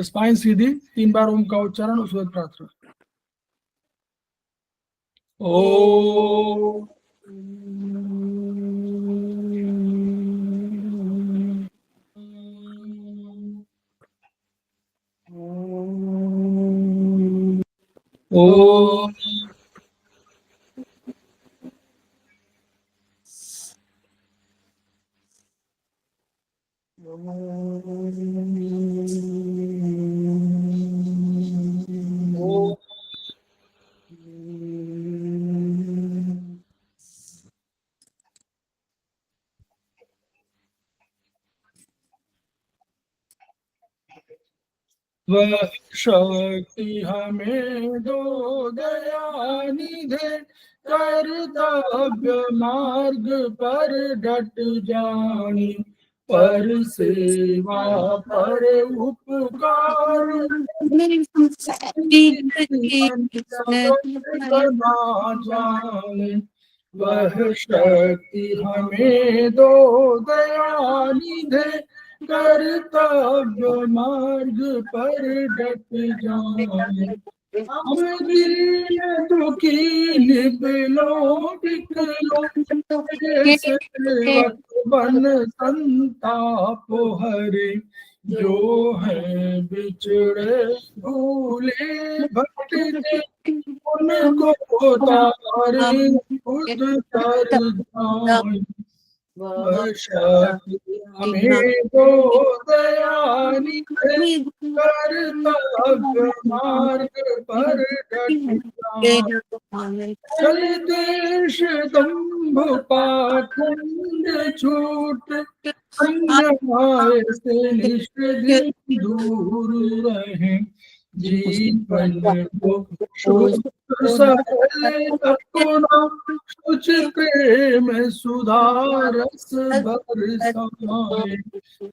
Spine सीधी, 3 बार ओम का उच्चारण, उसके बाद प्रार्थना। ओ ओ वह शक्ति हमें दो दयानिधे, कर्तव्य मार्ग पर डट जाने, पर सेवा पर उपकार बना जाने। वह शक्ति हमें दो दयानिधे, कर्तव्य मार्ग पर डट जाने। हम दीन दुखी निबलो बिकलो, सेवक बन संताप हरे, जो है बिछड़े भूले भटके, उनको तारे खुद तर जाए। वह शक्ति हमें दो दयानिधे, कर्तव्य मार्ग पर डट जाए। चल देश दंभ पाखंड छूट, अन्याय से निष्ठिन दूर रहे, जीवन को शुद्ध सरल अपना, कुछ प्रेम सुधारस बरसाए।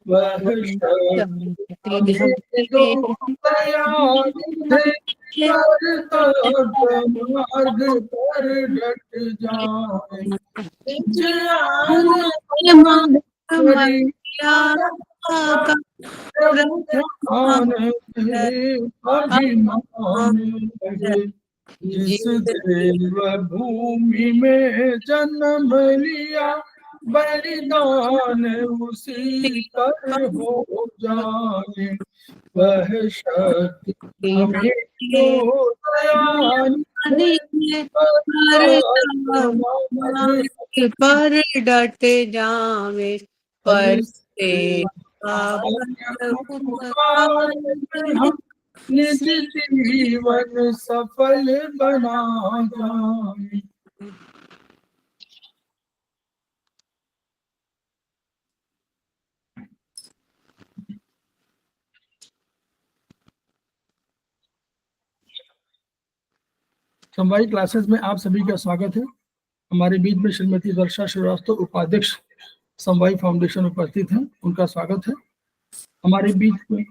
वह शक्ति हमें दो दयानिधे, कर्तव्य मार्ग पर डट जाए। ज्ञान ध्यान अभिमान लगे, जिस देव भूमि में जन्म लिया, बलिदान उसी पर हो जाए। वह शक्ति हमें दो दयानिधे, पर डट जावे, पर निज जीवन सफल बना जाए। समवायी क्लासेस में आप सभी का स्वागत है। हमारे बीच में श्रीमती वर्षा श्रीवास्तव, उपाध्यक्ष समवायी फाउंडेशन उपस्थित हैं, उनका स्वागत है। हमारे बीच में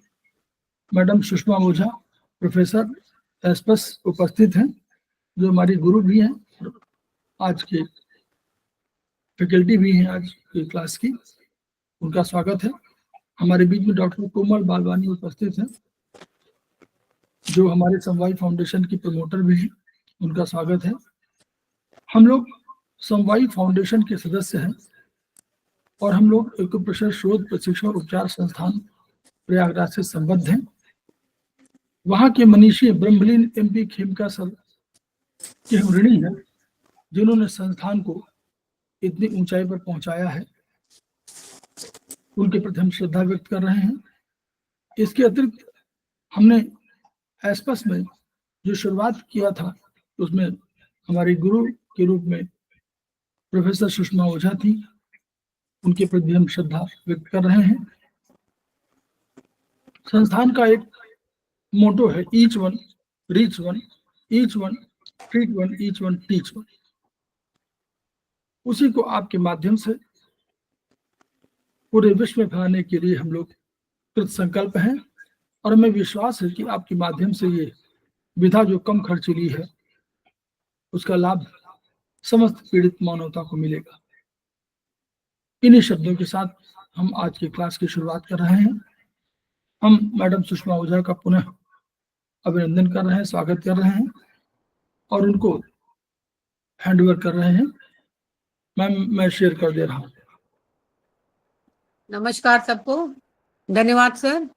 मैडम सुषमा ओझा, प्रोफेसर एस्पस उपस्थित हैं, जो हमारी गुरु भी हैं, आज के फैकल्टी भी हैं आज की क्लास की, उनका स्वागत है। हमारे बीच में डॉक्टर कोमल बालवानी उपस्थित हैं, जो हमारे समवायी फाउंडेशन की प्रमोटर भी हैं, उनका स्वागत है। हम लोग समवायी फाउंडेशन के सदस्य हैं और हम लोग एक शोध प्रशिक्षण उपचार संस्थान प्रयागराज से संबद्ध हैं। वहाँ के मनीषी ब्रह्मलीन MP खेमका सर के ऋणी हैं, जिन्होंने संस्थान को इतनी ऊंचाई पर पहुंचाया है, उनके प्रति हम श्रद्धा व्यक्त कर रहे हैं। इसके अतिरिक्त हमने एस्पस में जो शुरुआत किया था, उसमें हमारी गुरु के रूप में प्रोफेसर सुषमा ओझा थी, उनके प्रति हम श्रद्धा व्यक्त कर रहे हैं। संस्थान का एक मोटो है, each one reach one, each one treat one, each one teach one. उसी को आपके माध्यम से पूरे विश्व में फैलाने के लिए हम लोग कृत संकल्प हैं, और हमें विश्वास है कि आपके माध्यम से ये विधा जो कम खर्चीली है, उसका लाभ समस्त पीड़ित मानवता को मिलेगा। इन्हीं शब्दों के साथ हम आज की क्लास की शुरुआत कर रहे हैं। हम मैडम सुषमा ओझा का पुनः अभिनंदन कर रहे हैं, स्वागत कर रहे हैं और उनको हैंडओवर कर रहे हैं। मैम, मैं शेयर कर दे रहा हूँ। नमस्कार सबको, धन्यवाद सर।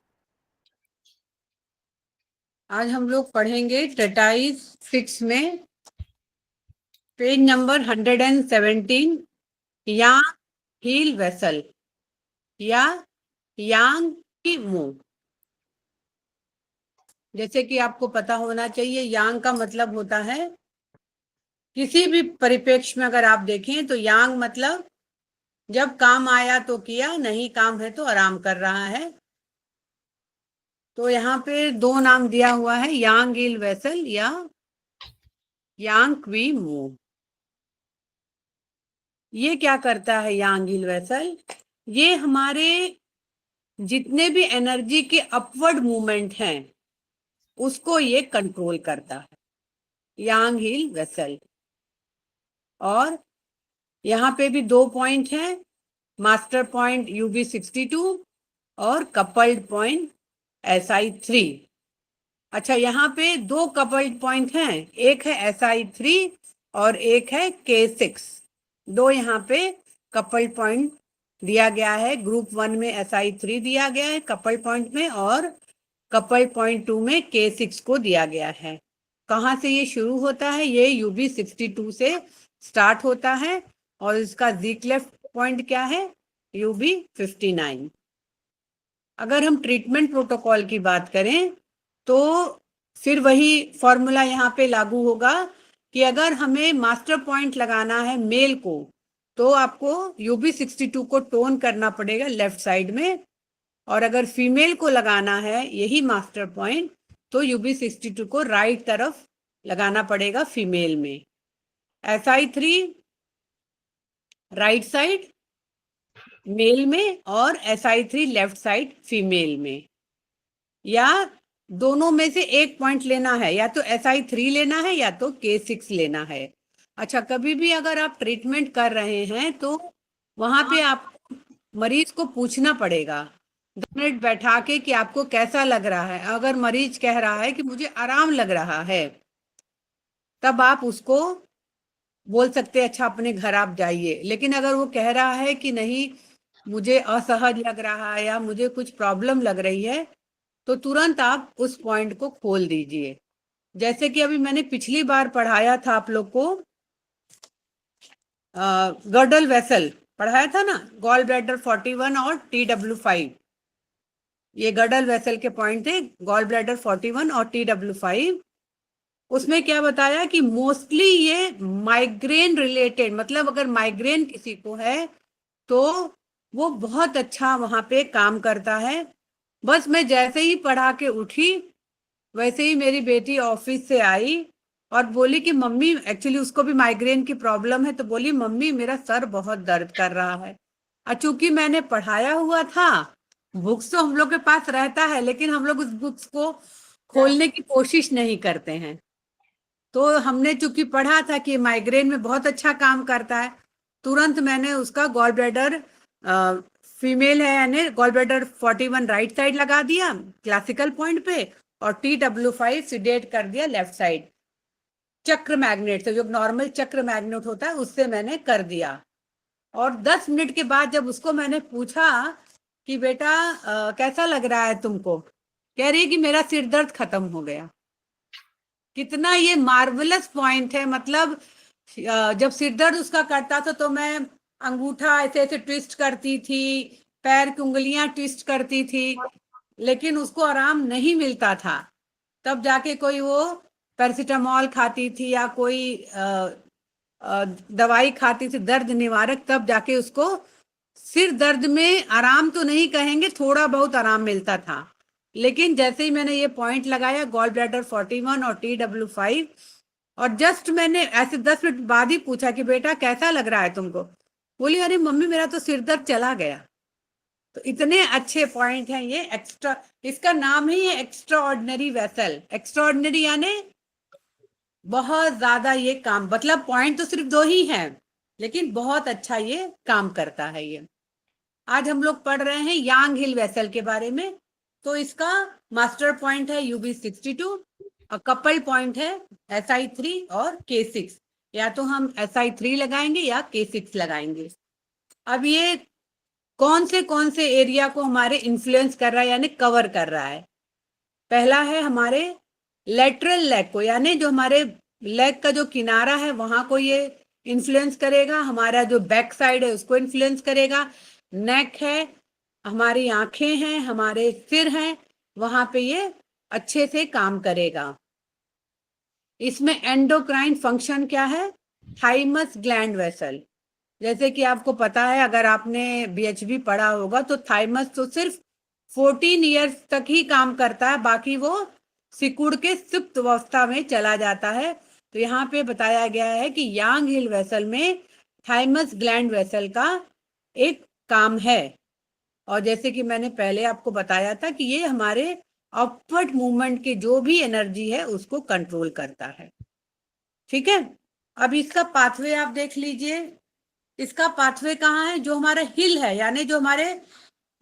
आज हम लोग पढ़ेंगे ट्रेटाइज 6 में पेज नंबर 117, यांग हील वेसल या यांग की मुंह। जैसे कि आपको पता होना चाहिए, यांग का मतलब होता है, किसी भी परिप्रेक्ष्य में अगर आप देखें तो यांग मतलब जब काम आया तो किया, नहीं काम है तो आराम कर रहा है। तो यहाँ पे दो नाम दिया हुआ है, यांग हील वेसल या यांग क्वी मुंह। ये क्या करता है यांग हील वेसल? ये हमारे जितने भी एनर्जी के अपवर्ड मूवमेंट हैं उसको ये कंट्रोल करता है, यांग हील वेसल। और यहाँ पे भी 2 पॉइंट हैं, मास्टर पॉइंट UB62 और कपल्ड पॉइंट SI3। अच्छा, यहाँ पे 2 कपल्ड पॉइंट हैं, एक है SI3 और एक है K6। 2 यहाँ पे कपल्ड पॉइंट दिया गया है। ग्रुप 1 में SI3 दिया गया है कपल्ड पॉइंट में, और कपल्ड पॉइंट 2 में K6 को दिया गया है। कहाँ से ये शुरू होता है? ये UB62 से स्टार्ट होता है और इसका ज़ीक लेफ्ट पॉइंट क्या है? UB59। अगर हम ट्रीटमेंट प्रोटोकॉल की बात करें तो फिर वही फॉर्मूला यहाँ पे लागू होगा कि अगर हमें मास्टर पॉइंट लगाना है मेल को, तो आपको UB62 को टोन करना पड़ेगा लेफ्ट साइड में, और अगर फीमेल को लगाना है यही मास्टर पॉइंट तो UB62 को राइट तरफ लगाना पड़ेगा फीमेल में। SI3 राइट साइड मेल में और SI3 लेफ्ट साइड फीमेल में, या दोनों में से एक पॉइंट लेना है, या तो SI3 लेना है या तो K6 लेना है। अच्छा, कभी भी अगर आप ट्रीटमेंट कर रहे हैं तो वहां पे आप मरीज को पूछना पड़ेगा 2 मिनट बैठा के कि आपको कैसा लग रहा है। अगर मरीज कह रहा है कि मुझे आराम लग रहा है, तब आप उसको बोल सकते हैं अच्छा अपने घर आप जाइए। लेकिन अगर वो कह रहा है कि नहीं मुझे असहज लग रहा है या मुझे कुछ प्रॉब्लम लग रही है, तो तुरंत आप उस पॉइंट को खोल दीजिए। जैसे कि अभी मैंने पिछली बार पढ़ाया था आप लोग को, गर्डल वेसल पढ़ाया था ना, गॉल ब्लैडर 41 और TW5। ये गर्डल वेसल के पॉइंट थे, गॉल ब्लैडर 41 और TW5। उसमें क्या बताया कि मोस्टली ये माइग्रेन रिलेटेड, मतलब अगर माइग्रेन किसी को है तो वो बहुत अच्छा वहां पे काम करता है। बस मैं जैसे ही पढ़ा के उठी वैसे ही मेरी बेटी ऑफिस से आई और बोली कि मम्मी, एक्चुअली उसको भी माइग्रेन की प्रॉब्लम है, तो बोली मम्मी मेरा सर बहुत दर्द कर रहा है। और चूंकि मैंने पढ़ाया हुआ था, बुक्स तो हम लोग के पास रहता है लेकिन हम लोग उस बुक्स को खोलने की कोशिश नहीं करते हैं। तो हमने चूंकि पढ़ा था कि माइग्रेन में बहुत अच्छा काम करता है, तुरंत मैंने उसका गॉल ब्लैडर फीमेल है यानी गॉल ब्लैडर 41 राइट साइड लगा दिया क्लासिकल पॉइंट पे, और TW5 सिडेट कर दिया लेफ्ट साइड। चक्र मैग्नेट से, जो नॉर्मल चक्र मैग्नेट होता है उससे मैंने कर दिया। और 10 मिनट के बाद जब उसको मैंने पूछा कि बेटा कैसा लग रहा है तुमको, कह रही है कि मेरा सिर दर्द खत्म हो गया। कितना ये मार्वलस पॉइंट है। मतलब जब सिर दर्द उसका करता था तो मैं अंगूठा ऐसे ऐसे ट्विस्ट करती थी, पैर की उंगलियां ट्विस्ट करती थी, लेकिन उसको आराम नहीं मिलता था। तब जाके कोई वो पैरासीटामोल खाती थी या कोई दवाई खाती थी दर्द निवारक, तब जाके उसको सिर दर्द में आराम तो नहीं कहेंगे, थोड़ा बहुत आराम मिलता था। लेकिन जैसे ही मैंने ये पॉइंट लगाया गॉल ब्लैडर 41 और TW5, और जस्ट मैंने ऐसे 10 मिनट बाद ही पूछा कि बेटा कैसा लग रहा है तुमको, बोली अरे मम्मी मेरा तो सिर दर्द चला गया। तो इतने अच्छे पॉइंट हैं ये। एक्स्ट्रा, इसका नाम ही है extra ordinary vessel. Extra ordinary यानी बहुत ज्यादा ये काम, मतलब पॉइंट तो सिर्फ 2 ही हैं लेकिन बहुत अच्छा ये काम करता है ये। आज हम लोग पढ़ रहे हैं यांग हिल वेसल के बारे में। तो इसका मास्टर पॉइंट है UB62 और कपल पॉइंट है SI3 और K6। या तो हम SI3 लगाएंगे या K6 लगाएंगे। अब ये कौन से एरिया को हमारे इन्फ्लुएंस कर रहा है यानी कवर कर रहा है। पहला है हमारे लेटरल लेग को, यानी जो हमारे लेग का जो किनारा है वहां को ये इन्फ्लुएंस करेगा। हमारा जो बैक साइड है उसको इन्फ्लुएंस करेगा। नेक है, हमारी आंखें हैं, हमारे सिर हैं, वहां पे ये अच्छे से काम करेगा। इसमें एंडोक्राइन फंक्शन क्या है? Thymus gland vessel. जैसे कि आपको पता है, अगर आपने BHB पढ़ा होगा तो थाइमस तो सिर्फ 14 ईयर्स तक ही काम करता है, बाकी वो सिकुड़ के सुप्त अवस्था में चला जाता है। तो यहाँ पे बताया गया है कि यांग हिल वेसल में थाइमस ग्लैंड वेसल का एक काम है। और जैसे कि मैंने पहले आपको बताया था कि ये हमारे अपवर्ड मूवमेंट की जो भी एनर्जी है उसको कंट्रोल करता है। ठीक है, अब इसका पाथवे आप देख लीजिए। इसका पाथवे कहाँ है? जो हमारा हिल है, यानी जो हमारे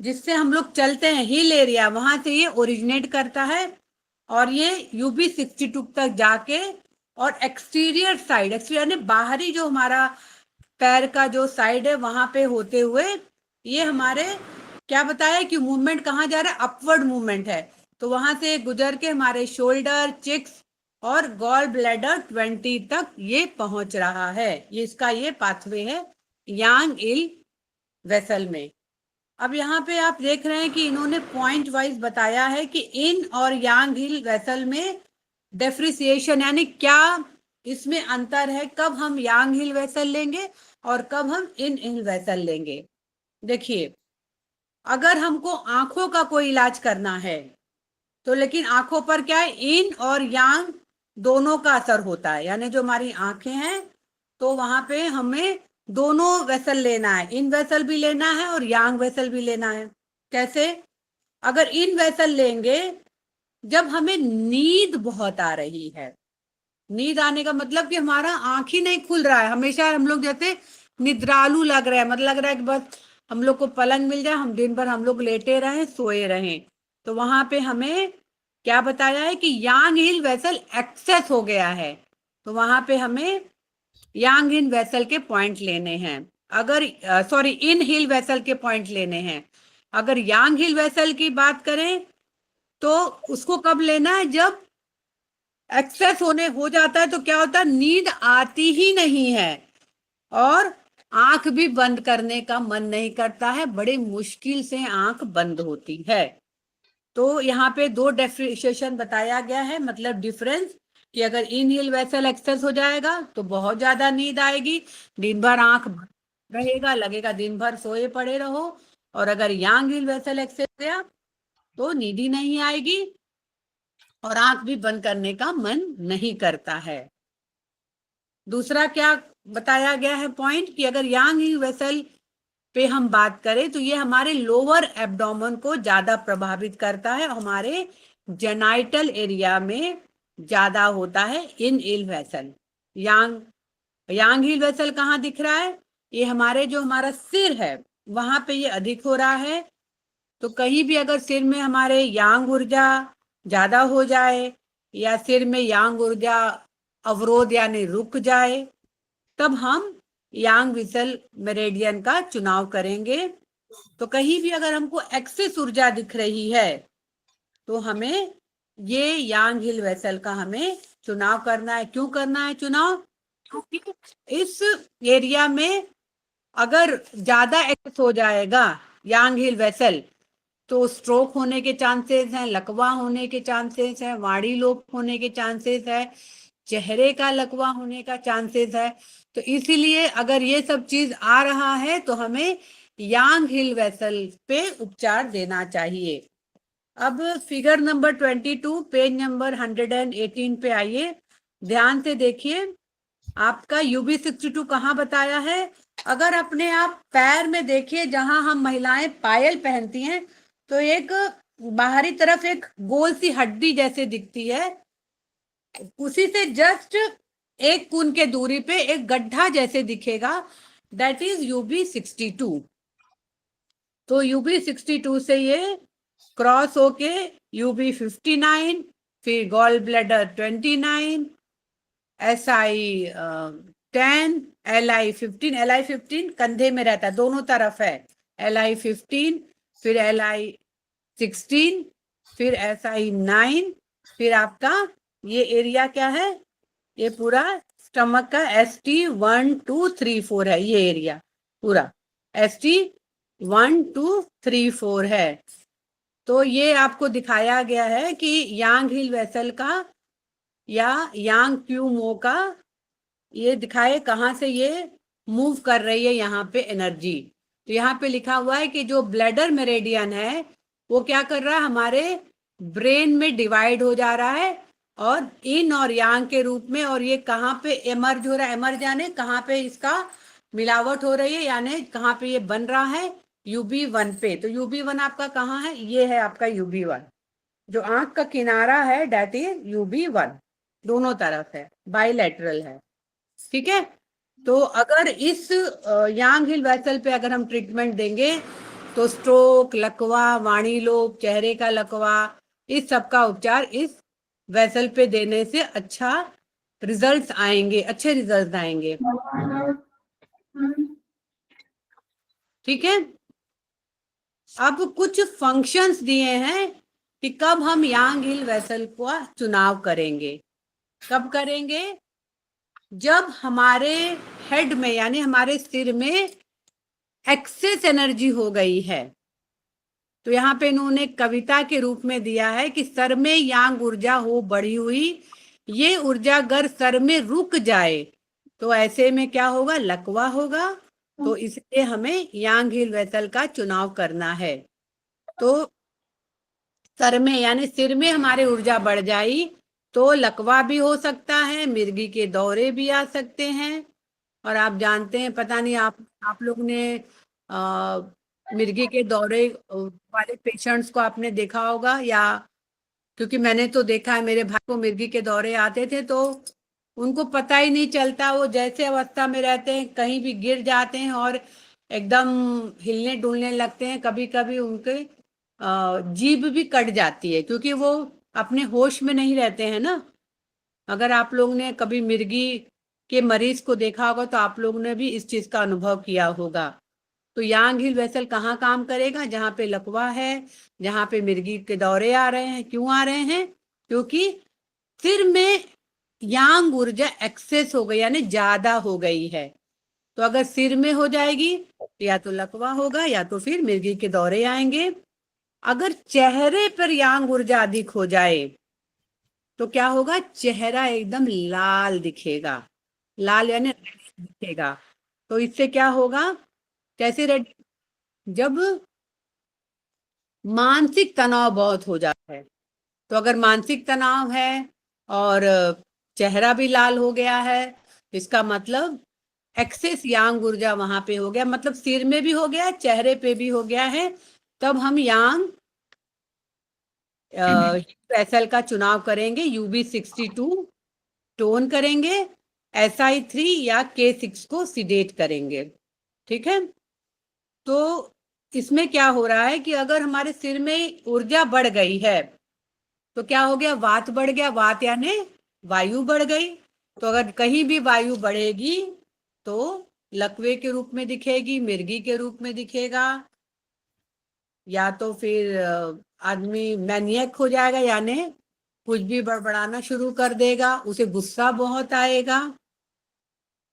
जिससे हम लोग चलते हैं हिल एरिया, वहां से ये ओरिजिनेट करता है और ये UB62 तक जाके और एक्सटीरियर साइड, एक्सटीरियर यानी बाहरी जो हमारा पैर का जो साइड है वहां पे होते हुए ये हमारे क्या बताया कि मूवमेंट कहाँ जा रहा है? अपवर्ड मूवमेंट है। तो वहां से गुजर के हमारे शोल्डर, चिक्स और गॉल ब्लैडर 20 तक ये पहुंच रहा है। ये इसका ये पाथवे है यांग हिल वेसल में। अब यहाँ पे आप देख रहे हैं कि इन्होंने पॉइंट वाइज बताया है कि इन और यांग हिल वेसल में डिफरेंशिएशन यानी क्या इसमें अंतर है, कब हम यांग हिल वेसल लेंगे और कब हम इन हिल वेसल लेंगे। देखिए, अगर हमको आंखों का कोई इलाज करना है तो लेकिन आंखों पर क्या है? इन और यांग दोनों का असर होता है, यानी जो हमारी आंखें हैं तो वहां पे हमें दोनों वेसल लेना है, इन वेसल भी लेना है और यांग वेसल भी लेना है। कैसे? अगर इन वेसल लेंगे जब हमें नींद बहुत आ रही है। नींद आने का मतलब कि हमारा आंख ही नहीं खुल रहा है, हमेशा हम लोग जैसे निद्रालु लग रहा है, मतलब लग रहा है कि बस हम लोग को पलंग मिल जाए, हम दिन भर हम लोग लेटे रहें, सोए रहें। तो वहां पे हमें क्या बताया है कि यांग हिल वेसल एक्सेस हो गया है, तो वहां पे हमें यांग हिल वेसल के पॉइंट लेने हैं। अगर सॉरी इन हिल वेसल के पॉइंट लेने हैं। अगर यांग हिल वेसल की बात करें तो उसको कब लेना है? जब एक्सेस होने हो जाता है तो क्या होता है? नींद आती ही नहीं है और आंख भी बंद करने का मन नहीं करता है, बड़े मुश्किल से आंख बंद होती है। तो यहाँ पे दो डिफरेंशिएशन बताया गया है, मतलब डिफरेंस कि अगर इनहेल वेसल एक्सेस हो जाएगा तो बहुत ज्यादा नींद आएगी, दिन भर आंख रहेगा, लगेगा दिन भर सोए पड़े रहो। और अगर यांग हिल वेसल एक्सेस गया तो नींद ही नहीं आएगी और आंख भी बंद करने का मन नहीं करता है। दूसरा क्या बताया गया है पॉइंट कि अगर यांग हिल वेसल पे हम बात करें तो ये हमारे लोअर एब्डोमेन को ज्यादा प्रभावित करता है, हमारे जेनाइटल एरिया में ज्यादा होता है इन हिल वेसल। यांग हिल वेसल कहाँ दिख रहा है? ये हमारे जो हमारा सिर है वहां पे ये अधिक हो रहा है। तो कहीं भी अगर सिर में हमारे यांग ऊर्जा ज्यादा हो जाए या सिर में यांग ऊर्जा अवरोध यानी रुक जाए, तब हम यांग विसल मेरेडियन का चुनाव करेंगे। तो कहीं भी अगर हमको एक्सेस ऊर्जा दिख रही है तो हमें ये यांग हिल वेसल का हमें चुनाव करना है। क्यों करना है चुनाव? क्योंकि इस एरिया में अगर ज्यादा एक्सेस हो जाएगा यांग हिल वेसल तो स्ट्रोक होने के चांसेस हैं, लकवा होने के चांसेस हैं, वाड़ी लोप होने के चांसेस है, चेहरे का लकवा होने का चांसेस है। तो इसीलिए अगर ये सब चीज आ रहा है तो हमें यांग हिल वेसल पे उपचार देना चाहिए। अब फिगर नंबर 22 पेज नंबर 118 पे आइए, ध्यान से देखिए। आपका UB62 कहाँ बताया है? अगर अपने आप पैर में देखिए, जहां हम महिलाएं पायल पहनती हैं तो एक बाहरी तरफ एक गोल सी हड्डी जैसे दिखती है, उसी से जस्ट एक कून के दूरी पे एक गड्ढा जैसे दिखेगा, दैट इज UB62। तो UB62 से ये क्रॉस होके यूबी 59, फिर gall bladder 29, SI 10, LI 15, LI 15 कंधे में रहता है, दोनों तरफ है, LI 15, फिर LI 16, फिर SI 9, फिर आपका ये एरिया क्या है, ये पूरा स्टमक का ST 1 2 3 4 है, ये एरिया पूरा ST 1 2 3 4 है। तो ये आपको दिखाया गया है कि यांग हिल वेसल का या यांग क्यू मो का ये दिखाए कहाँ से ये मूव कर रही है यहाँ पे एनर्जी। तो यहाँ पे लिखा हुआ है कि जो ब्लैडर मेरेडियन है वो क्या कर रहा है, हमारे ब्रेन में डिवाइड हो जा रहा है और इन और यांग के रूप में, और ये कहाँ पे एमर्ज हो रहा है, एमर्ज यानी कहाँ पे इसका मिलावट हो रही है, यानी कहाँ पे ये बन रहा है, UB1 पे। तो UB1 आपका कहाँ है, ये है आपका UB1, जो आंख का किनारा है डेट इज UB1, दोनों तरफ है, बाइलेटरल है, ठीक है। तो अगर इस यांग हिल वेसल पे अगर हम ट्रीटमेंट देंगे तो स्ट्रोक, लकवा, वाणी लोप, चेहरे का लकवा, इस सब का उपचार इस वेसल पे देने से अच्छा रिजल्ट्स आएंगे, अच्छे रिजल्ट्स आएंगे, ठीक है। अब कुछ फंक्शंस दिए हैं कि कब हम यांग हिल वेसल का चुनाव करेंगे। कब करेंगे, जब हमारे हेड में यानी हमारे सिर में एक्सेस एनर्जी हो गई है। तो यहाँ पे इन्होंने कविता के रूप में दिया है कि सर में यांग ऊर्जा हो बढ़ी हुई, ये ऊर्जा अगर सर में रुक जाए तो ऐसे में क्या होगा, लकवा होगा। तो इसलिए हमें यांग हिल वेसल का चुनाव करना है। तो सर में यानी सिर में हमारे ऊर्जा बढ़ जाई तो लकवा भी हो सकता है, मिर्गी के दौरे भी आ सकते हैं। और आप जानते हैं, पता नहीं आप लोग ने मिर्गी के दौरे वाले पेशेंट्स को आपने देखा होगा, या क्योंकि मैंने तो देखा है, मेरे भाई को मिर्गी के दौरे आते थे तो उनको पता ही नहीं चलता, वो जैसे अवस्था में रहते हैं कहीं भी गिर जाते हैं और एकदम हिलने डुलने लगते हैं। कभी कभी उनके जीभ भी कट जाती है क्योंकि वो अपने होश में नहीं रहते हैं ना। अगर आप लोग ने कभी मिर्गी के मरीज को देखा होगा तो आप लोग ने भी इस चीज का अनुभव किया होगा। तो यांग हिल वेसल कहाँ काम करेगा, जहाँ पे लकवा है, जहाँ पे मिर्गी के दौरे आ रहे हैं। क्यों आ रहे हैं, क्योंकि सिर में यांग ऊर्जा एक्सेस हो गई यानी ज्यादा हो गई है। तो अगर सिर में हो जाएगी तो या तो लकवा होगा या तो फिर मिर्गी के दौरे आएंगे। अगर चेहरे पर यांग ऊर्जा अधिक हो जाए तो क्या होगा, चेहरा एकदम लाल दिखेगा, लाल यानी दिखेगा। तो इससे क्या होगा, कैसे रेड, जब मानसिक तनाव बहुत हो जाता है। तो अगर मानसिक तनाव है और चेहरा भी लाल हो गया है, इसका मतलब एक्सेस यांग ऊर्जा वहां पे हो गया, मतलब सिर में भी हो गया, चेहरे पे भी हो गया है। तब हम यांग वेसल का चुनाव करेंगे, UB62 टोन करेंगे, SI3 या K6 को सिडेट करेंगे, ठीक है। तो इसमें क्या हो रहा है कि अगर हमारे सिर में ऊर्जा बढ़ गई है तो क्या हो गया, वात बढ़ गया, वात यानी वायु बढ़ गई। तो अगर कहीं भी वायु बढ़ेगी तो लकवे के रूप में दिखेगी, मिर्गी के रूप में दिखेगा, या तो फिर आदमी मैनियक हो जाएगा यानी कुछ भी बड़बड़ाना शुरू कर देगा, उसे गुस्सा बहुत आएगा।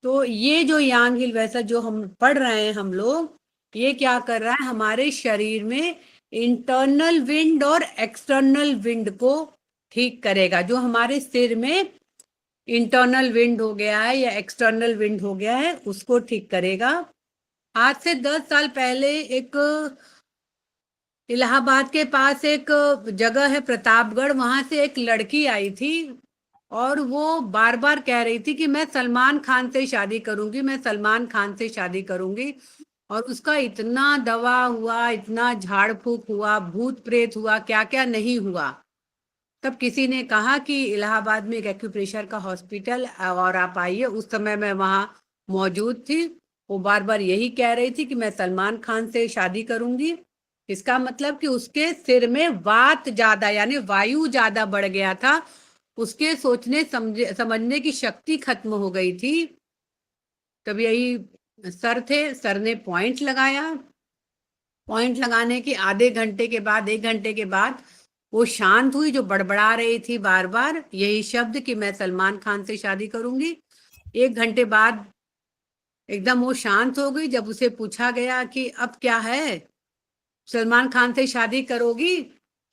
तो ये जो यांग हिल वैसा जो हम पढ़ रहे हैं हम लोग, ये क्या कर रहा है, हमारे शरीर में इंटरनल विंड और एक्सटर्नल विंड को ठीक करेगा। जो हमारे सिर में इंटरनल विंड हो गया है या एक्सटर्नल विंड हो गया है उसको ठीक करेगा। आज से 10 साल पहले एक इलाहाबाद के पास एक जगह है प्रतापगढ़, वहां से एक लड़की आई थी और वो बार बार कह रही थी कि मैं सलमान खान से शादी करूंगी, मैं सलमान खान से शादी करूंगी। और उसका इतना दवा हुआ, इतना झाड़ फूक हुआ, भूत प्रेत हुआ, क्या क्या नहीं हुआ। तब किसी ने कहा कि इलाहाबाद में एक एक्यूप्रेशर का हॉस्पिटल और आप आइए। उस समय मैं वहां मौजूद थी। वो बार बार यही कह रही थी कि मैं सलमान खान से शादी करूंगी। इसका मतलब कि उसके सिर में वात ज्यादा यानी वायु ज्यादा बढ़ गया था, उसके सोचने समझने की शक्ति खत्म हो गई थी। तब यही सर थे, सर ने पॉइंट लगाया। पॉइंट लगाने के आधे घंटे के बाद, 1 घंटे के बाद वो शांत हुई, जो बड़बड़ा रही थी बार बार यही शब्द कि मैं सलमान खान से शादी करूंगी। 1 घंटे बाद एकदम वो शांत हो गई। जब उसे पूछा गया कि अब क्या है, सलमान खान से शादी करोगी,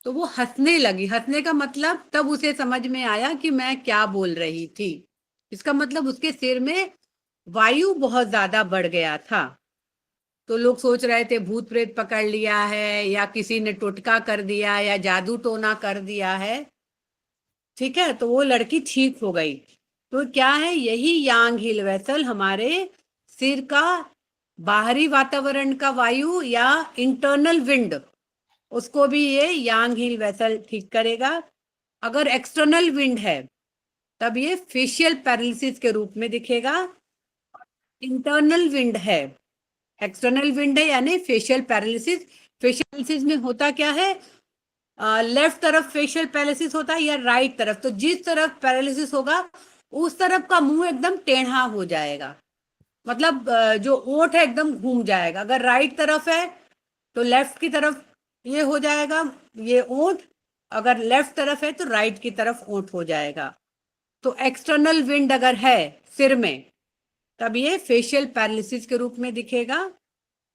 तो वो हंसने लगी। हंसने का मतलब तब उसे समझ में आया कि मैं क्या बोल रही थी। इसका मतलब उसके सिर में वायु बहुत ज्यादा बढ़ गया था। तो लोग सोच रहे थे भूत प्रेत पकड़ लिया है, या किसी ने टोटका कर दिया, या जादू टोना कर दिया है। ठीक है, तो वो लड़की ठीक हो गई। तो क्या है, यही यांग हिल वेसल हमारे सिर का बाहरी वातावरण का वायु या इंटरनल विंड, उसको भी ये यांग हिल वेसल ठीक करेगा। अगर एक्सटर्नल विंड है तब ये फेशियल पैरालिसिस के रूप में दिखेगा। इंटरनल विंड है, एक्सटर्नल विंड है यानी फेशियल पैरालिसिस। फेशियल पैरालिसिस में होता क्या है, लेफ्ट तरफ फेशियल पैरालिसिस होता है या राइट तरफ। तो जिस तरफ पैरालिसिस होगा उस तरफ का मुंह एकदम टेढ़ा हो जाएगा, मतलब जो ओंठ है एकदम घूम जाएगा। अगर राइट तरफ है तो लेफ्ट की तरफ ये हो जाएगा, ये ओंठ। अगर लेफ्ट तरफ है तो राइट की तरफ ओंठ हो जाएगा। तो एक्सटर्नल विंड अगर है सिर में तब ये फेशियल पैरालिसिस के रूप में दिखेगा।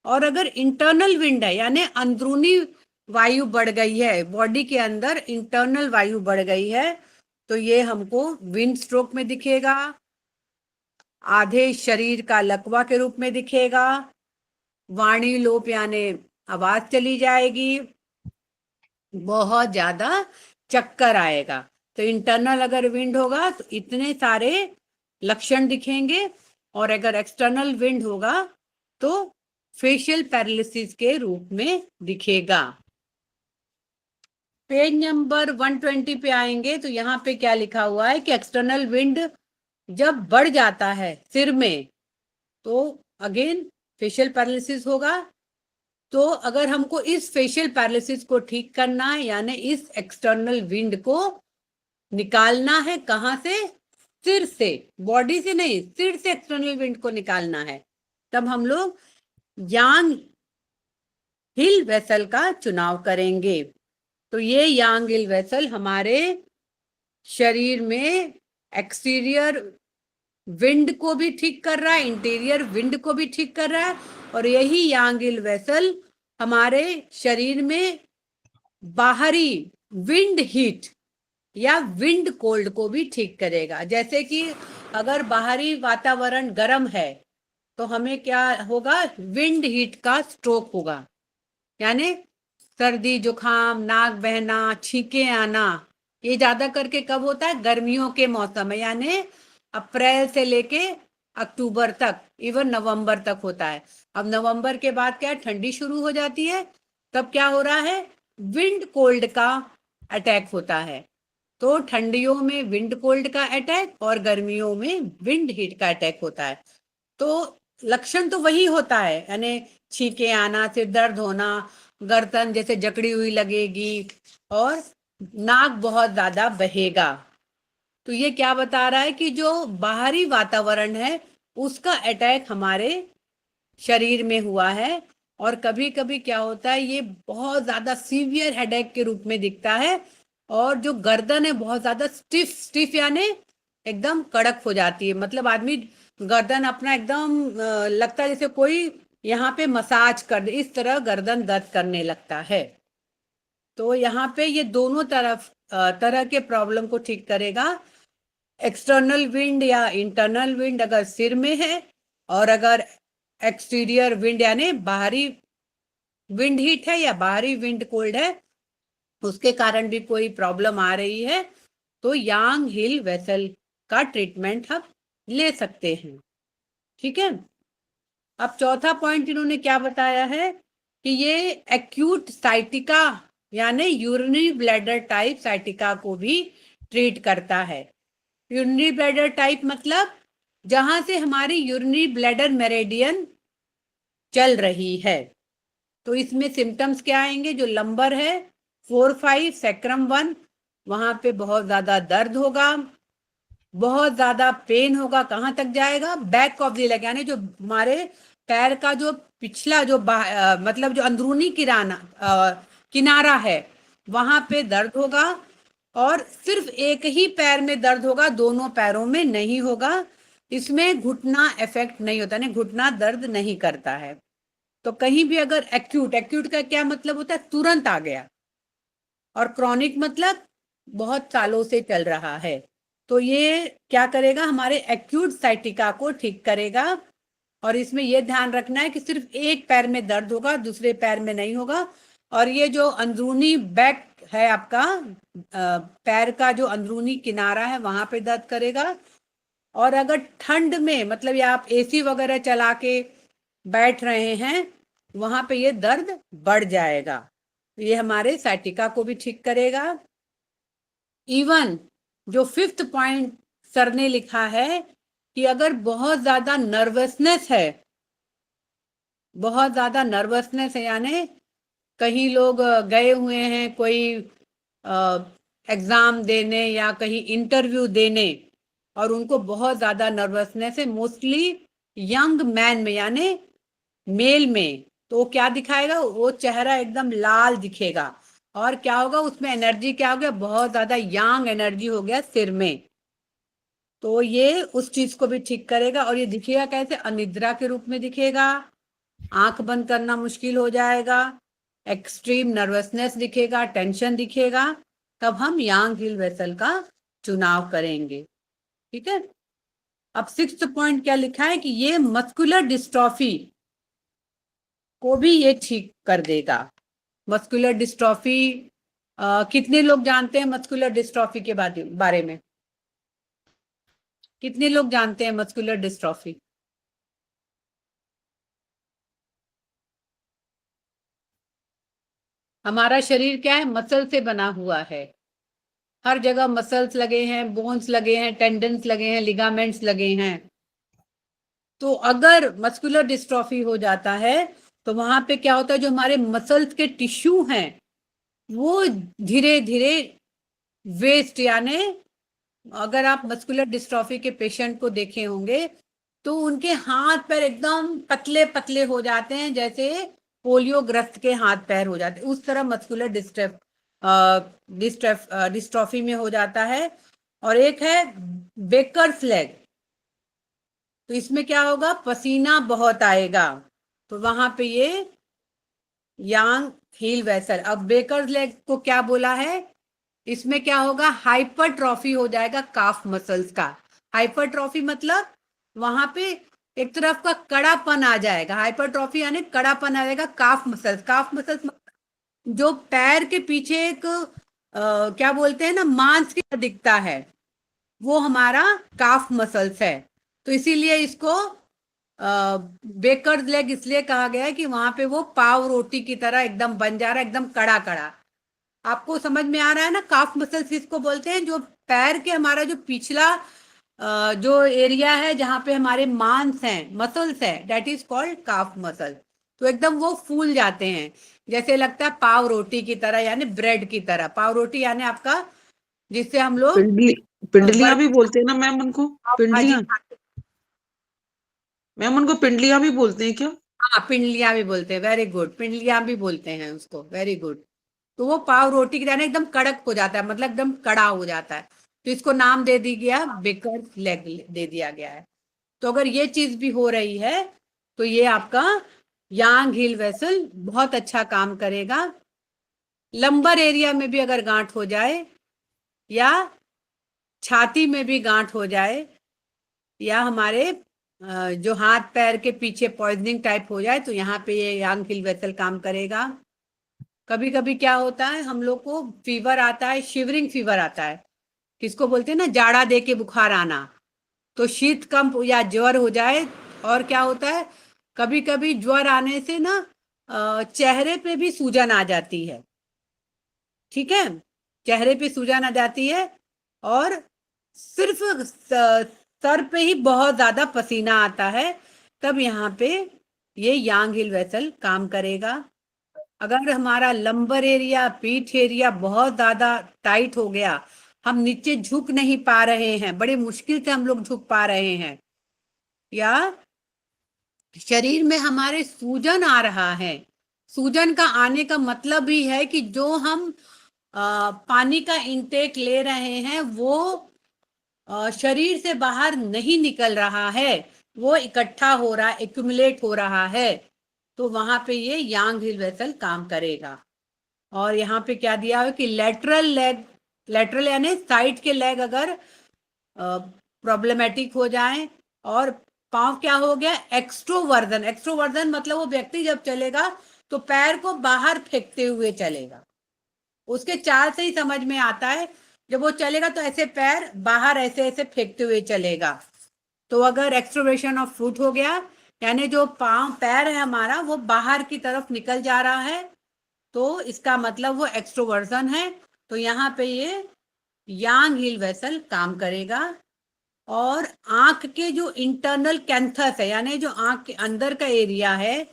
और अगर इंटरनल विंड है यानी अंदरूनी वायु बढ़ गई है, बॉडी के अंदर इंटरनल वायु बढ़ गई है, तो ये हमको विंड स्ट्रोक में दिखेगा, आधे शरीर का लकवा के रूप में दिखेगा, वाणी लोप यानी आवाज चली जाएगी, बहुत ज्यादा चक्कर आएगा। तो इंटरनल अगर विंड होगा तो इतने सारे लक्षण दिखेंगे, और अगर एक्सटर्नल विंड होगा तो फेशियल पैरालिसिस के रूप में दिखेगा। पेज नंबर 120 पे आएंगे तो यहाँ पे क्या लिखा हुआ है कि एक्सटर्नल विंड जब बढ़ जाता है सिर में तो अगेन फेशियल पैरालिसिस होगा। तो अगर हमको इस फेशियल पैरालिसिस को ठीक करना है यानी इस एक्सटर्नल विंड को निकालना है, कहां से, सिर से, बॉडी से नहीं, सिर से एक्सटर्नल विंड को निकालना है, तब हम लोग यांग हिल वेसल का चुनाव करेंगे। तो ये यांग हिल वेसल हमारे शरीर में एक्सटीरियर विंड को भी ठीक कर रहा है, इंटीरियर विंड को भी ठीक कर रहा है, और यही यांग हिल वेसल हमारे शरीर में बाहरी विंड हीट या विंड कोल्ड को भी ठीक करेगा। जैसे कि अगर बाहरी वातावरण गर्म है तो हमें क्या होगा, विंड हीट का स्ट्रोक होगा, यानी सर्दी जुकाम, नाक बहना, छींके आना। ये ज्यादा करके कब होता है, गर्मियों के मौसम में, यानी अप्रैल से लेके अक्टूबर तक, इवन नवंबर तक होता है। अब नवंबर के बाद क्या, ठंडी शुरू हो जाती है, तब क्या हो रहा है, विंड कोल्ड का अटैक होता है। तो ठंडियों में विंड कोल्ड का अटैक और गर्मियों में विंड हीट का अटैक होता है। तो लक्षण तो वही होता है, यानी छींके आना, सिर दर्द होना, गर्दन जैसे जकड़ी हुई लगेगी, और नाक बहुत ज्यादा बहेगा। तो ये क्या बता रहा है कि जो बाहरी वातावरण है उसका अटैक हमारे शरीर में हुआ है। और कभी कभी क्या होता है, ये बहुत ज्यादा सीवियर हेडेक के रूप में दिखता है, और जो गर्दन है बहुत ज्यादा स्टिफ, स्टिफ यानी एकदम कड़क हो जाती है। मतलब आदमी गर्दन अपना एकदम लगता है जैसे कोई यहाँ पे मसाज कर दे, इस तरह गर्दन दर्द करने लगता है। तो यहाँ पे ये दोनों तरह के प्रॉब्लम को ठीक करेगा। एक्सटर्नल विंड या इंटरनल विंड अगर सिर में है, और अगर एक्सटीरियर विंड यानी बाहरी विंड हीट है या बाहरी विंड कोल्ड है, उसके कारण भी कोई प्रॉब्लम आ रही है, तो यांग हिल वेसल का ट्रीटमेंट हम ले सकते हैं। ठीक है, अब चौथा पॉइंट इन्होंने क्या बताया है कि ये एक्यूट साइटिका यानी यूरिनरी ब्लैडर टाइप साइटिका को भी ट्रीट करता है। यूरिनरी ब्लैडर टाइप मतलब जहां से हमारी यूरिनरी ब्लैडर मेरिडियन चल रही है, तो इसमें सिम्टम्स क्या आएंगे? जो लंबर है 4-5, सैक्रम 1, वहां पे बहुत ज्यादा दर्द होगा, बहुत ज्यादा पेन होगा। कहाँ तक जाएगा? बैक ऑफ द लेग, यानी जो हमारे पैर का जो पिछला जो मतलब जो अंदरूनी किनारा है वहां पे दर्द होगा। और सिर्फ एक ही पैर में दर्द होगा, दोनों पैरों में नहीं होगा। इसमें घुटना इफेक्ट नहीं होता, नहीं घुटना दर्द नहीं करता है। तो कहीं भी अगर एक्यूट का क्या मतलब होता है? तुरंत आ गया। और क्रॉनिक मतलब बहुत सालों से चल रहा है। तो ये क्या करेगा? हमारे एक्यूट साइटिका को ठीक करेगा। और इसमें यह ध्यान रखना है कि सिर्फ एक पैर में दर्द होगा, दूसरे पैर में नहीं होगा। और ये जो अंदरूनी बैक है आपका, पैर का जो अंदरूनी किनारा है वहां पे दर्द करेगा। और अगर ठंड में, मतलब या आप एसी वगैरह चला के बैठ रहे हैं, वहां पे ये दर्द बढ़ जाएगा। ये हमारे साइटिका को भी ठीक करेगा। इवन जो 5th पॉइंट सर ने लिखा है कि अगर बहुत ज्यादा नर्वसनेस है, बहुत ज्यादा नर्वसनेस है, यानी कहीं लोग गए हुए हैं कोई एग्जाम देने या कहीं इंटरव्यू देने, और उनको बहुत ज्यादा नर्वसनेस है, मोस्टली यंग मैन में यानी मेल में, तो वो क्या दिखाएगा? वो चेहरा एकदम लाल दिखेगा। और क्या होगा उसमें? एनर्जी क्या हो गया? बहुत ज्यादा यंग एनर्जी हो गया सिर में। तो ये उस चीज को भी ठीक करेगा। और ये दिखेगा कैसे? अनिद्रा के रूप में दिखेगा, आंख बंद करना मुश्किल हो जाएगा, एक्सट्रीम नर्वसनेस दिखेगा, टेंशन दिखेगा। तब हम यांग हिल वेसल का चुनाव करेंगे। ठीक है। अब 6th पॉइंट क्या लिखा है कि ये मस्कुलर डिस्ट्रॉफी को भी ये ठीक कर देगा। मस्कुलर डिस्ट्रॉफी कितने लोग जानते हैं? मस्कुलर डिस्ट्रॉफी के बारे में कितने लोग जानते हैं मस्कुलर डिस्ट्रॉफी? हमारा शरीर क्या है? मसल से बना हुआ है। हर जगह मसल्स लगे हैं, बोन्स लगे हैं, टेंडन्स लगे हैं, लिगामेंट्स लगे हैं। तो अगर मस्कुलर डिस्ट्रॉफी हो जाता है तो वहां पे क्या होता है? जो हमारे मसल्स के टिश्यू हैं वो धीरे धीरे वेस्ट, यानी अगर आप मस्कुलर डिस्ट्रॉफी के पेशेंट को देखे होंगे तो उनके हाथ पैर एकदम पतले पतले हो जाते हैं, जैसे पोलियो ग्रस्त के हाथ पैर हो जाते हैं। उस तरह मस्कुलर डिस्ट्रॉफी में हो जाता है। और एक है बेकर्स लेग, तो इसमें क्या होगा? पसीना बहुत आएगा। तो वहां पे ये यांग हील वेसल। अब बेकर्स लेग को क्या बोला है? इसमें क्या होगा? हाइपरट्रॉफी हो जाएगा काफ मसल्स का। हाइपरट्रॉफी मतलब वहां पे एक तरफ का कड़ापन आ जाएगा। हाइपरट्रॉफी यानी कड़ापन आ जाएगा काफ मसल्स। काफ मसल्स जो पैर के पीछे एक क्या बोलते हैं ना, मांस की तरह दिखता है, वो हमारा काफ मसल्स है। तो इसीलिए इसको बेकर्स लेग इसलिए कहा गया है कि वहां पे वो पाव रोटी की तरह एकदम बन जा रहा है, एकदम कड़ा कड़ा। आपको समझ में आ रहा है ना? काफ मसल्स किसको बोलते हैं? जो पैर के हमारा जो पिछला जो एरिया है जहां पे हमारे मांस हैं, मसल्स है, that is called calf muscle. तो एकदम वो फूल जाते हैं, जैसे लगता है पाव रोटी की तरह, यानी ब्रेड की तरह। पाव रोटी यानी आपका जिससे हम लोग पिंडलियां भी बोलते हैं ना मैम उनको? भाजी। पिंडलियां मैम, उनको पिंडलियां भी बोलते हैं क्या? हाँ, पिंडलियां भी बोलते हैं। वेरी गुड, पिंडलियां भी बोलते हैं उसको। Very good. तो वो पाव रोटी की तरह एकदम कड़क हो जाता है, मतलब एकदम कड़ा हो जाता है। तो इसको नाम दे दी गया, बेकर्स लेग दे दिया गया है। तो अगर ये चीज भी हो रही है तो ये आपका यांग हील वेसल बहुत अच्छा काम करेगा। लंबर एरिया में भी अगर गांठ हो जाए, या छाती में भी गांठ हो जाए, या हमारे जो हाथ पैर के पीछे पॉइजनिंग टाइप हो जाए, तो यहाँ पे ये यांग हील वेसल काम करेगा। कभी कभी क्या होता है, हम लोग को फीवर आता है, शिवरिंग फीवर आता है, किसको बोलते हैं ना, जाड़ा दे के बुखार आना। तो शीत कंप या ज्वर हो जाए। और क्या होता है, कभी कभी ज्वर आने से ना चेहरे पे भी सूजन आ जाती है। ठीक है, चेहरे पे सूजन आ जाती है, और सिर्फ सर पे ही बहुत ज्यादा पसीना आता है। तब यहाँ पे ये यांग हिल वेसल काम करेगा। अगर हमारा लंबर एरिया, पीठ एरिया बहुत ज्यादा टाइट हो गया, हम नीचे झुक नहीं पा रहे हैं, बड़े मुश्किल से हम लोग झुक पा रहे हैं, या शरीर में हमारे सूजन आ रहा है, सूजन का आने का मतलब भी है कि जो हम पानी का इंटेक ले रहे हैं वो शरीर से बाहर नहीं निकल रहा है, वो इकट्ठा हो रहा है, एक्यूमुलेट हो रहा है, तो वहां पे ये यांग हिल वेसल काम करेगा। और यहाँ पे क्या दिया है कि लेटरल लेग, लेटरल यानी साइड के लेग अगर प्रॉब्लमेटिक हो जाए, और पांव क्या हो गया, एक्सट्रोवर्जन, एक्सट्रोवर्जन मतलब वो व्यक्ति जब चलेगा तो पैर को बाहर फेंकते हुए चलेगा, उसके चाल से ही समझ में आता है, जब वो चलेगा तो ऐसे पैर बाहर ऐसे ऐसे फेंकते हुए चलेगा। तो अगर एक्सट्रोवर्शन ऑफ फुट हो गया, यानी जो पांव पैर है हमारा वो बाहर की तरफ निकल जा रहा है, तो इसका मतलब वो एक्सट्रोवर्जन है। तो यहाँ पे ये यांग हिल वेसल काम करेगा। और आंख के जो इंटरनल कैंथस है, यानी जो आंख के अंदर का एरिया है,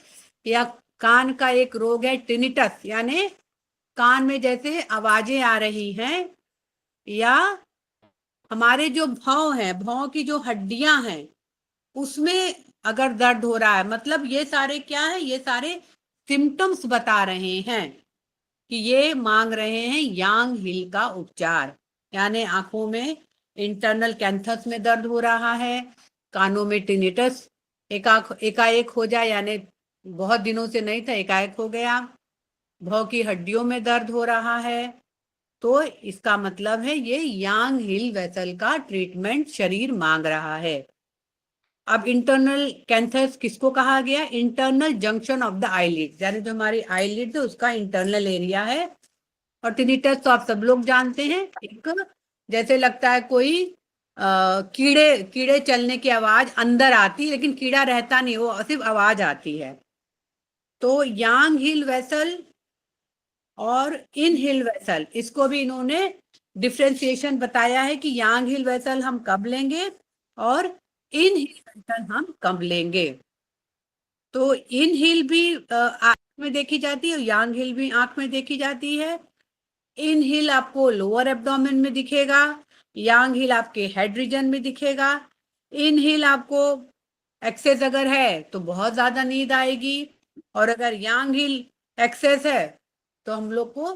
या कान का एक रोग है टिनिटस, यानी कान में जैसे आवाजें आ रही हैं, या हमारे जो भौं हैं, भौं की जो हड्डियां हैं उसमें अगर दर्द हो रहा है, मतलब ये सारे क्या है, ये सारे सिम्टम्स बता रहे हैं कि ये मांग रहे हैं यांग हिल का उपचार। यानी आंखों में इंटरनल कैंथस में दर्द हो रहा है, कानों में टिनिटस एकाएक हो जाए, यानी बहुत दिनों से नहीं था एकाएक हो गया, भौं की हड्डियों में दर्द हो रहा है, तो इसका मतलब है ये यांग हिल वेसल का ट्रीटमेंट शरीर मांग रहा है। अब इंटरनल कैंथस किसको कहा गया, internal junction of the eyelid, यानी जो हमारी आईलिड है उसका इंटरनल एरिया है। और टिनिटस तो आप सब लोग जानते हैं, एक जैसे लगता है कोई कीड़े कीड़े चलने की आवाज अंदर आती है, लेकिन कीड़ा रहता नहीं, वो सिर्फ आवाज आती है। तो यांग हिल वेसल और इन हिल वेसल, इसको भी इन्होंने डिफ्रेंसिएशन बताया है कि यांग हिल वेसल हम कब लेंगे और इन हिल वेसल हम कब लेंगे। तो इन हिल भी आंख में देखी जाती है और यांग हिल भी आंख में देखी जाती है। इन हिल आपको लोअर एब्डोमेन में दिखेगा, यांग हिल आपके हेड रीजन में दिखेगा। इन हिल आपको एक्सेस अगर है तो बहुत ज्यादा नींद आएगी, और अगर यांग हिल एक्सेस है तो हम लोग को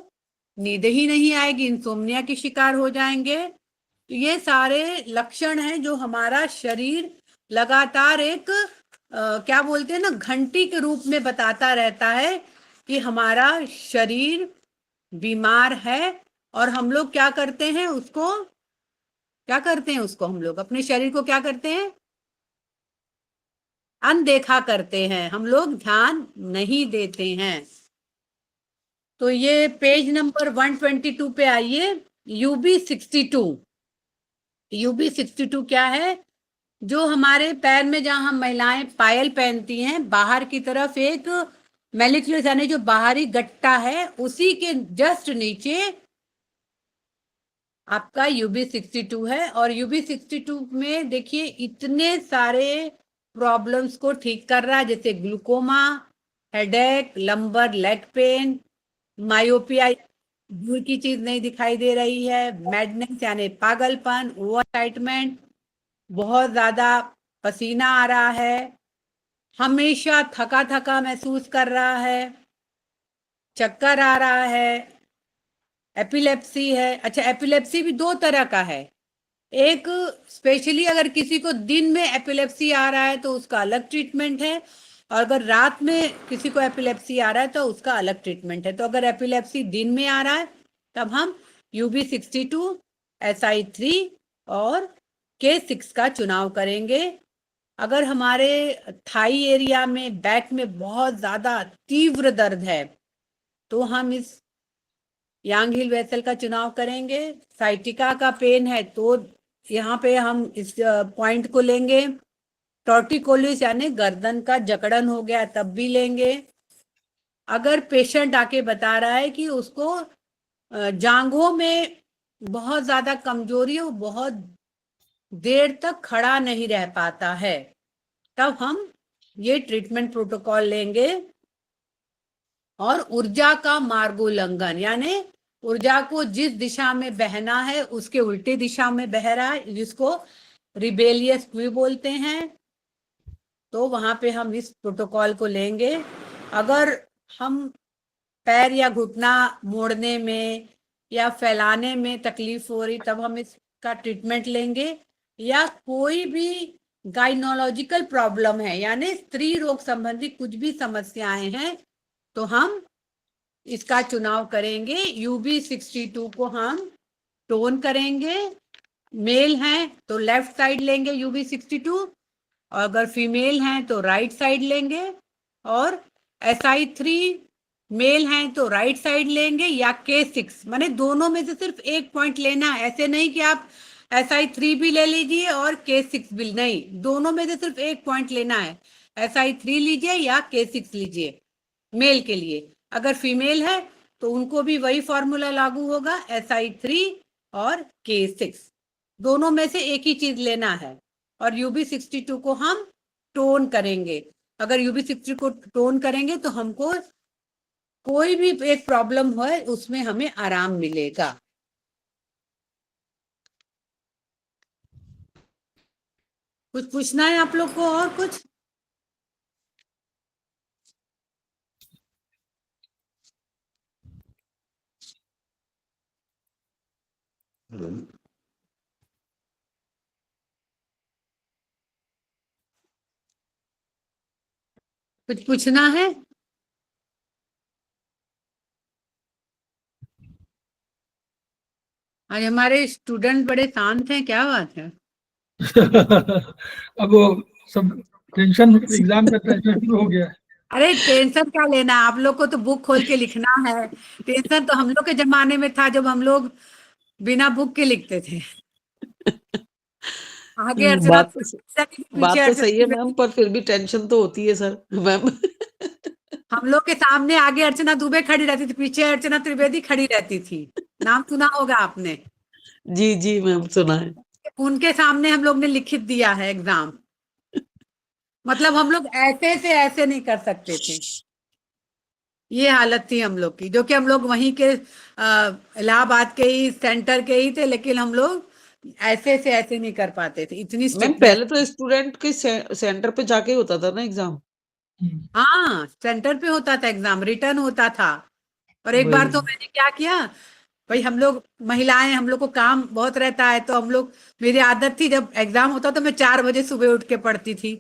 नींद ही नहीं आएगी, इंसोम्निया की शिकार हो जाएंगे। तो ये सारे लक्षण हैं जो हमारा शरीर लगातार एक क्या बोलते हैं ना, घंटी के रूप में बताता रहता है कि हमारा शरीर बीमार है। और हम लोग क्या करते हैं उसको, क्या करते हैं उसको, हम लोग अपने शरीर को क्या करते हैं, अनदेखा करते हैं, हम लोग ध्यान नहीं देते हैं। तो ये पेज नंबर 122 पे आइए, UB62। UB62 क्या है, जो हमारे पैर में जहां हम महिलाएं पायल पहनती हैं, बाहर की तरफ एक मेलिक्युलस यानी जो बाहरी गट्टा है, उसी के जस्ट नीचे आपका UB62 है। और UB62 में देखिए इतने सारे प्रॉब्लम्स को ठीक कर रहा है, जैसे glaucoma, headache, lumbar leg pain, myopia, दूर की चीज नहीं दिखाई दे रही है, मैडनेस यानी पागलपन, ओवर एक्साइटमेंट, बहुत ज्यादा पसीना आ रहा है, हमेशा थका थका महसूस कर रहा है, चक्कर आ रहा है, एपिलेप्सी है। अच्छा, एपिलेप्सी भी दो तरह का है, एक स्पेशली अगर किसी को दिन में एपिलेप्सी आ रहा है तो उसका अलग ट्रीटमेंट है, और अगर रात में किसी को एपिलेप्सी आ रहा है तो उसका अलग ट्रीटमेंट है। तो अगर एपिलेप्सी दिन में आ रहा है तब हम UB62, SI3 और K6 का चुनाव करेंगे। अगर हमारे थाई एरिया में, बैक में बहुत ज्यादा तीव्र दर्द है तो हम इस यांग हिल वेसल का चुनाव करेंगे। साइटिका का पेन है तो यहाँ पे हम इस पॉइंट को लेंगे। टॉर्टिकोलिस यानी गर्दन का जकड़न हो गया तब भी लेंगे। अगर पेशेंट आके बता रहा है कि उसको जांघों में बहुत ज्यादा कमजोरी हो, बहुत देर तक खड़ा नहीं रह पाता है, तब हम ये ट्रीटमेंट प्रोटोकॉल लेंगे। और ऊर्जा का मार्गोल्लंघन, यानी ऊर्जा को जिस दिशा में बहना है उसके उल्टी दिशा में बह रहा है, जिसको रिबेलियस भी बोलते हैं। तो वहां पे हम इस प्रोटोकॉल को लेंगे। अगर हम पैर या घुटना मोड़ने में या फैलाने में तकलीफ हो रही, तब हम इसका ट्रीटमेंट लेंगे। या कोई भी गाइनोलॉजिकल प्रॉब्लम है, यानी स्त्री रोग संबंधी कुछ भी समस्याएं हैं, तो हम इसका चुनाव करेंगे। UB62 को हम टोन करेंगे। मेल हैं तो लेफ्ट साइड लेंगे UB62, और अगर फीमेल हैं तो राइट साइड लेंगे। और SI3 मेल हैं तो राइट साइड लेंगे, या K6, माने दोनों में से सिर्फ एक पॉइंट लेना है। ऐसे नहीं कि आप SI3 भी ले लीजिए और K6 भी, नहीं, दोनों में से सिर्फ एक पॉइंट लेना है। SI3 लीजिए या K6 लीजिए मेल के लिए। अगर फीमेल है तो उनको भी वही फॉर्मूला लागू होगा, SI3 और K6, दोनों में से एक ही चीज लेना है। और UB62 को हम टोन करेंगे। अगर UB62 को टोन करेंगे तो हमको कोई भी एक प्रॉब्लम हो उसमें हमें आराम मिलेगा। कुछ पूछना है आप लोग को और कुछ? कुछ पूछना है? आज हमारे स्टूडेंट बड़े शांत हैं, क्या बात है? अब वो सब टेंशन, एग्जाम का टेंशन शुरू हो गया है। अरे टेंशन क्या लेना, आप लोग को तो बुक खोल के लिखना है। टेंशन तो हम लोग के जमाने में था जब हम लोग बिना बुक के लिखते थे। आगे अर्चना बात पीछे तो सही है अर्चना, मैम, पर फिर भी टेंशन तो होती है सर मैम। हम लोग के सामने आगे अर्चना दुबे खड़ी रहती थी, पीछे अर्चना त्रिवेदी खड़ी रहती थी। नाम सुना होगा आपने। जी जी मैम, सुना है। उनके सामने हम लोग ने लिखित दिया है एग्जाम। मतलब हम लोग ऐसे से ऐसे नहीं कर सकते थे। ये हालत थी हम लोग की, जो कि हम लोग वहीं के इलाहाबाद के ही सेंटर के ही थे, लेकिन हम लोग ऐसे से ऐसे नहीं कर पाते थे, इतनी मैम स्ट्रिक्टनेस। पहले तो स्टूडेंट के सेंटर पे जाके होता था ना एग्जाम। हाँ, सेंटर पे होता था एग्जाम, रिटर्न होता था। और एक बार तो वही। मैंने क्या किया, भाई हम लोग महिलाएं, हम लोग को काम बहुत रहता है, तो हम लोग, मेरी आदत थी जब एग्जाम होता तो मैं 4 बजे सुबह उठ के पढ़ती थी,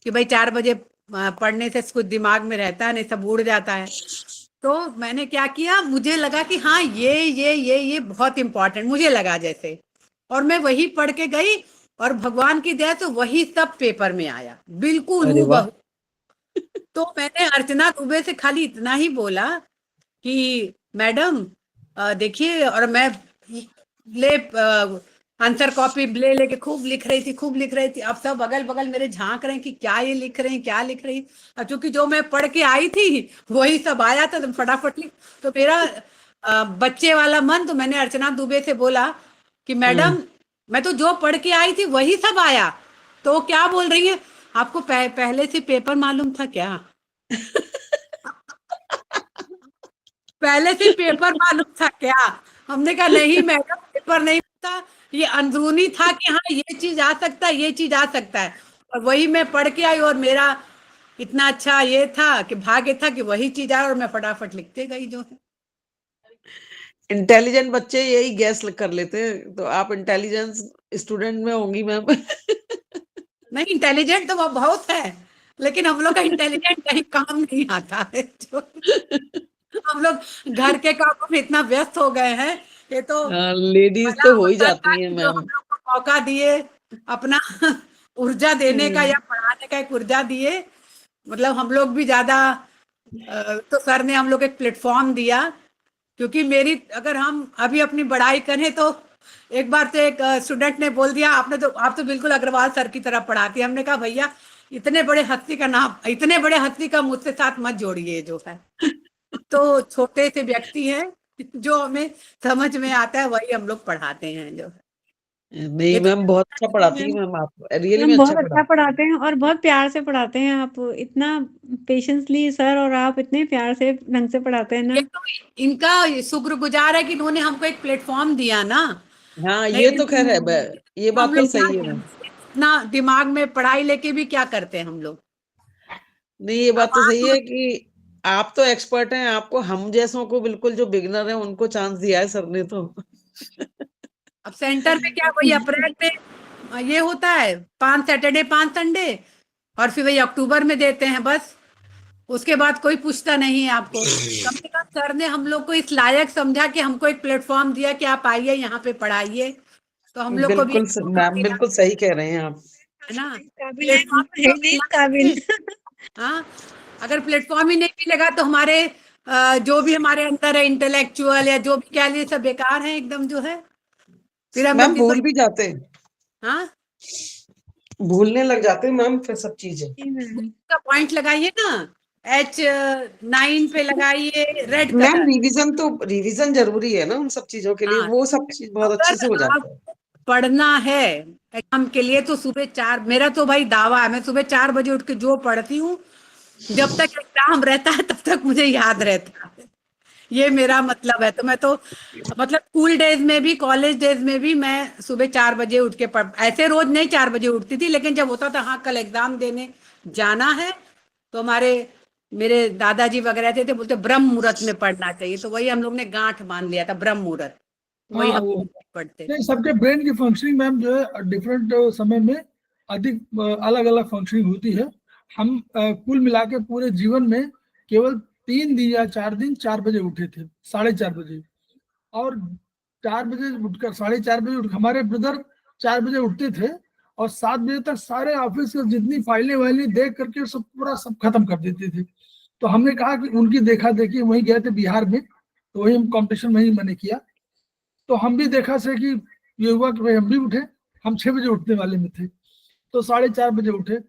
कि भाई 4 बजे पढ़ने से कुछ दिमाग में रहता है, नहीं सब उड़ जाता है। तो मैंने क्या किया, मुझे लगा कि हाँ ये बहुत इंपॉर्टेंट मुझे लगा जैसे, और मैं वही पढ़ के गई, और भगवान की दया से वही सब पेपर में आया, बिल्कुल अरे वाह। हूबहू। तो मैंने अर्चना दुबे से खाली इतना ही बोला कि मैडम देखिए, और मैं ले आंसर कॉपी ले लेके खूब लिख रही थी, खूब लिख रही थी। अब सब अगल बगल मेरे झांक रहे हैं कि क्या ये लिख रहे हैं, क्या लिख रही। अब चूंकि जो मैं पढ़ के आई थी वही सब आया था, तो फटाफट लिख। तो मेरा बच्चे वाला मन, तो मैंने अर्चना दुबे से बोला कि मैडम मैं तो जो पढ़ के आई थी वही सब आया। तो वो क्या बोल रही है, आपको पहले से पेपर मालूम था क्या? पहले से पेपर मालूम था क्या? हमने कहा नहीं मैडम, पेपर नहीं था, ये अंदरूनी था कि हाँ ये चीज आ सकता है, ये चीज आ सकता है। और वही मैं पढ़ के आई, और मेरा इतना अच्छा ये था कि भाग्य था कि वही चीज आया, और मैं फटाफट लिखते गई जो है। इंटेलिजेंट बच्चे यही गैस कर लेते हैं, तो आप इंटेलिजेंस स्टूडेंट में होंगी मैम। नहीं, इंटेलिजेंट तो वो बहुत है, लेकिन हम लोग का इंटेलिजेंट कहीं काम नहीं आता है। जो हम लोग घर के कामों में इतना व्यस्त हो गए हैं। ये तो लेडीज भला तो हो ही होता था जाती हैं कि जो हम मैम। लोग को मौका दिए अपना ऊर्जा देने का या पढ़ाने का एक ऊर्जा दिए। मतलब हम लोग भी ज्यादा तो सर ने हम लोग एक प्लेटफॉर्म दिया। क्योंकि मेरी, अगर हम अभी अपनी बड़ाई करें तो एक बार तो एक स्टूडेंट ने बोल दिया, आप तो बिल्कुल अग्रवाल सर की तरह पढ़ाती है। हमने कहा भैया इतने बड़े हस्ती का नाम, इतने बड़े हस्ती का मुझसे साथ मत जोड़िए जो है। तो छोटे से व्यक्ति हैं, जो हमें समझ में आता है वही हम लोग पढ़ाते हैं जो है। नहीं ये तो मैम, बहुत अच्छा पढ़ाती है मैम, आप रियली में मैम अच्छा बहुत अच्छा पढ़ाते हैं और बहुत प्यार से पढ़ाते हैं आप, इतना पेशेंसली सर, और आप इतने प्यार से ढंग से पढ़ाते हैं ना। ये तो इनका शुक्रगुजार है कि इन्होंने हमको एक प्लेटफॉर्म दिया ना। हाँ, नहीं ये तो खैर है, ये हम बात तो लोग सही है क्या मैम। इतना दिमाग में पढ़ाई लेके भी क्या करते हैं हम लोग। नहीं, ये बात अब तो आप सही है कि आप तो एक्सपर्ट हैं, आपको हम जैसों को बिल्कुल जो बिगिनर हैं उनको चांस दिया है सर ने तो। अब सेंटर में क्या वही अप्रैल में ये होता है 5 सैटरडे 5 संडे, और फिर वही अक्टूबर में देते हैं बस। उसके बाद कोई पूछता नहीं है आपको। कम से कम सर ने हम लोग को इस लायक समझा कि हमको एक प्लेटफॉर्म दिया कि आप आइए यहाँ पे पढ़ाइए, तो हम लोग को भी बिल्कुल मैम, बिल्कुल सही कह रहे हैं आप। है ना। काबिल है, प्लेटफॉर्म है नहीं काबिल। हाँ, अगर प्लेटफॉर्म ही नहीं मिलेगा तो हमारे जो भी हमारे अंदर है इंटेलेक्चुअल या जो भी कह लिए सब बेकार है एकदम जो है। फिर हम लोग मैम भूल भी जाते हैं, हाँ भूलने लग जाते हैं मैम फिर सब चीजें। जी मैम। का पॉइंट लगाइए ना, H9 पे लगाइए रेड मैम कलर। रिवीजन जरूरी है ना उन सब चीजों के लिए, हाँ, वो सब चीज बहुत अच्छे से हो अगर जाता है। आप पढ़ना है एग्जाम के लिए तो सुबह 4, मेरा तो भाई दावा है, मैं सुबह 4 बजे उठ के जो पढ़ती हूँ जब तक एग्जाम रहता है तब तक मुझे याद रहता है। ये मेरा मतलब है। तो मैं तो मतलब स्कूल डेज में भी कॉलेज डेज में भी मैं सुबह 4 बजे उठ के ऐसे रोज नहीं 4 बजे उठती थी, लेकिन जब होता था हाँ कल एग्जाम देने जाना है, तो मेरे दादाजी वगैरह थे बोलते ब्रह्म मुहूर्त में पढ़ना चाहिए, तो वही हम लोग ने गांठ मान लिया था ब्रह्म मुहूर्त, वही हाँ हम वो लोग पढ़ते नहीं, थे। सबके ब्रेन की फंक्शनिंग मैम जो है डिफरेंट समय में अधिक अलग अलग फंक्शनिंग होती है। हम कुल मिला के पूरे जीवन में केवल 3 दिन या 4 दिन 4 बजे उठे थे, 4:30 बजे। और 4 बजे उठकर 4:30 बजे उठ हमारे ब्रदर 4 बजे उठते थे और 7 बजे तक सारे ऑफिस के जितनी फाइलें वाइलें देख करके सब पूरा सब खत्म कर देते थे। तो हमने कहा कि उनकी देखा देखी, वहीं गए थे बिहार में, तो वही हम कॉम्पिटिशन वहीं मैंने किया। तो हम भी देखा से कि ये हुआ कि भाई हम भी उठे। हम 6 बजे उठने वाले में थे, तो 4:30 बजे उठे,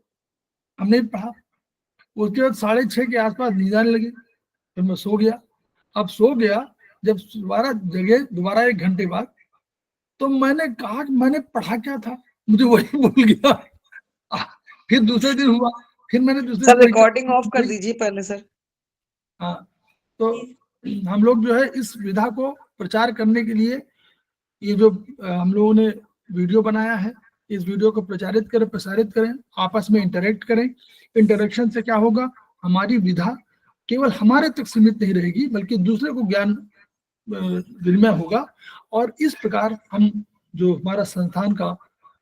हमने भी पढ़ा। उसके बाद 6:30 के आसपास नींद आने लगी, फिर मैं सो गया। अब सो गया, जब दोबारा जगे दोबारा 1 घंटे बाद, तो मैंने कहा कि मैंने पढ़ा क्या था, मुझे वही भूल गया। फिर दूसरे दिन हुआ, फिर मैंने दूसरे सर दिन वही रिकॉर्डिंग ऑफ कर दीजिए पहले सर। हाँ, तो हम लोग जो है इस विधा को प्रचार करने के लिए ये जो हम लोगों ने वीडियो बनाया है, इस वीडियो को प्रचारित करें, प्रसारित करें, आपस में इंटरेक्ट करें। इंटरेक्शन से क्या होगा, हमारी विधा केवल हमारे तक सीमित नहीं रहेगी बल्कि दूसरे को ज्ञान विनिमय होगा। और इस प्रकार हम जो हमारा संस्थान का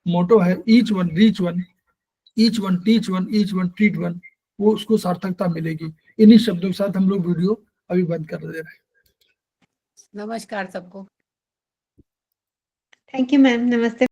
मोटो है each one reach one, each one teach one, each one treat one, वो उसको सार्थकता मिलेगी। इन्हीं शब्दों के साथ हम लोग वीडियो अभी बंद कर दे रहे हैं। नमस्कार सबको। थैंक यू मैम, नमस्ते।